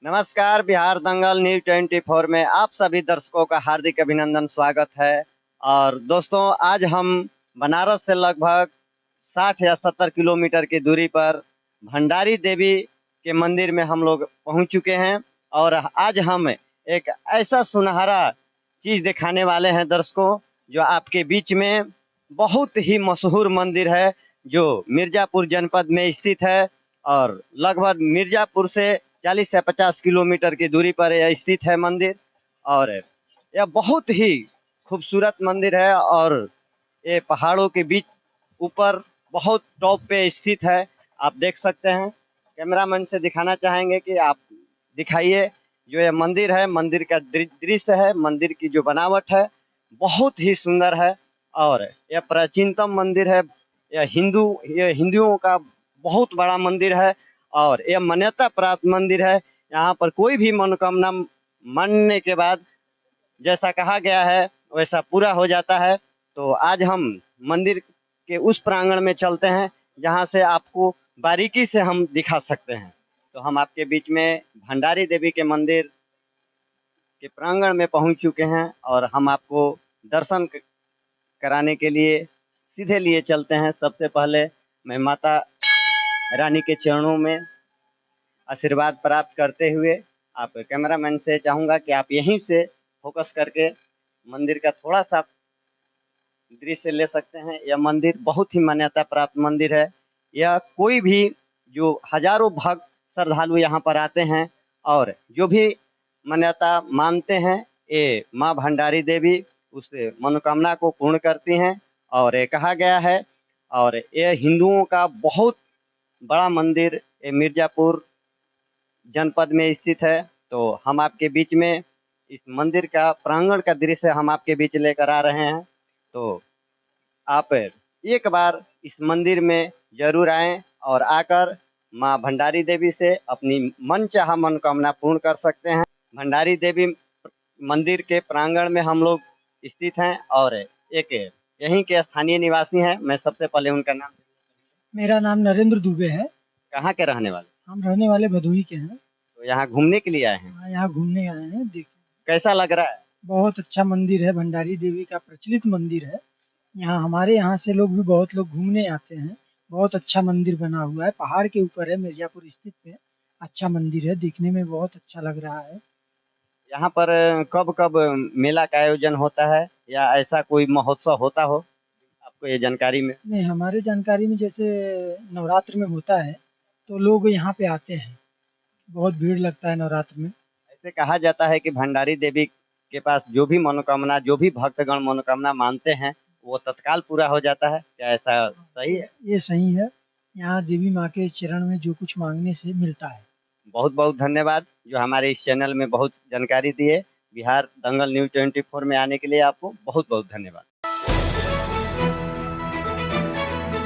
नमस्कार। बिहार दंगल न्यूज 24 में आप सभी दर्शकों का हार्दिक अभिनंदन, स्वागत है। और दोस्तों, आज हम बनारस से लगभग 60 या 70 किलोमीटर की दूरी पर भंडारी देवी के मंदिर में हम लोग पहुंच चुके हैं। और आज हम एक ऐसा सुनहरा चीज दिखाने वाले हैं दर्शकों, जो आपके बीच में बहुत ही मशहूर मंदिर है, जो मिर्जापुर जनपद में स्थित है। और लगभग मिर्जापुर से 40 से 50 किलोमीटर की दूरी पर यह स्थित है मंदिर। और यह बहुत ही खूबसूरत मंदिर है और ये पहाड़ों के बीच ऊपर बहुत टॉप पे स्थित है। आप देख सकते हैं। कैमरामैन से दिखाना चाहेंगे कि आप दिखाइए। जो ये मंदिर है, मंदिर का दृश्य है, मंदिर की जो बनावट है बहुत ही सुंदर है। और यह प्राचीनतम मंदिर है। यह हिंदुओं का बहुत बड़ा मंदिर है और यह मान्यता प्राप्त मंदिर है। यहाँ पर कोई भी मनोकामना मानने के बाद जैसा कहा गया है वैसा पूरा हो जाता है। तो आज हम मंदिर के उस प्रांगण में चलते हैं जहाँ से आपको बारीकी से हम दिखा सकते हैं। तो हम आपके बीच में भंडारी देवी के मंदिर के प्रांगण में पहुंच चुके हैं और हम आपको दर्शन कराने के लिए सीधे लिए चलते हैं। सबसे पहले मैं माता रानी के चरणों में आशीर्वाद प्राप्त करते हुए आप कैमरामैन से चाहूँगा कि आप यहीं से फोकस करके मंदिर का थोड़ा सा दृश्य ले सकते हैं। यह मंदिर बहुत ही मान्यता प्राप्त मंदिर है। यह कोई भी जो हजारों भक्त श्रद्धालु यहाँ पर आते हैं और जो भी मान्यता मानते हैं, ये माँ भंडारी देवी उस मनोकामना को पूर्ण करती हैं। और ये कहा गया है, और ये हिंदुओं का बहुत बड़ा मंदिर ये मिर्जापुर जनपद में स्थित है। तो हम आपके बीच में इस मंदिर का प्रांगण का दृश्य हम आपके बीच लेकर आ रहे हैं। तो आप एक बार इस मंदिर में जरूर आएं और आकर माँ भंडारी देवी से अपनी मनचाहा मनोकामना पूर्ण कर सकते हैं। भंडारी देवी मंदिर के प्रांगण में हम लोग स्थित हैं और एक यहीं के स्थानीय निवासी हैं। मैं सबसे पहले उनका नाम। मेरा नाम नरेंद्र दुबे है। कहाँ के रहने वाले? हम रहने वाले भदोही के हैं। तो यहाँ घूमने के लिए आए हैं। हाँ, यहाँ घूमने आए हैं। देखिए, कैसा लग रहा है? बहुत अच्छा मंदिर है। भंडारी देवी का प्रचलित मंदिर है। यहाँ हमारे यहाँ से लोग भी बहुत लोग घूमने आते हैं। बहुत अच्छा मंदिर बना हुआ है, पहाड़ के ऊपर है, मिर्जापुर स्थित पे। अच्छा मंदिर है, दिखने में बहुत अच्छा लग रहा है। यहाँ पर कब कब मेला का आयोजन होता है या ऐसा कोई महोत्सव होता हो, आपको ये जानकारी में? नहीं, हमारे जानकारी में जैसे नवरात्र में होता है तो लोग यहाँ पे आते हैं। बहुत भीड़ लगता है नवरात्र में। ऐसे कहा जाता है कि भंडारी देवी के पास जो भी मनोकामना, जो भी भक्तगण मनोकामना मानते हैं वो तत्काल पूरा हो जाता है। क्या ऐसा सही है? ये सही है। यहाँ देवी माँ के चरण में जो कुछ मांगने से मिलता है। बहुत बहुत धन्यवाद जो हमारे इस चैनल में बहुत जानकारी दिए। बिहार दंगल न्यूज 24 में आने के लिए आपको बहुत बहुत धन्यवाद।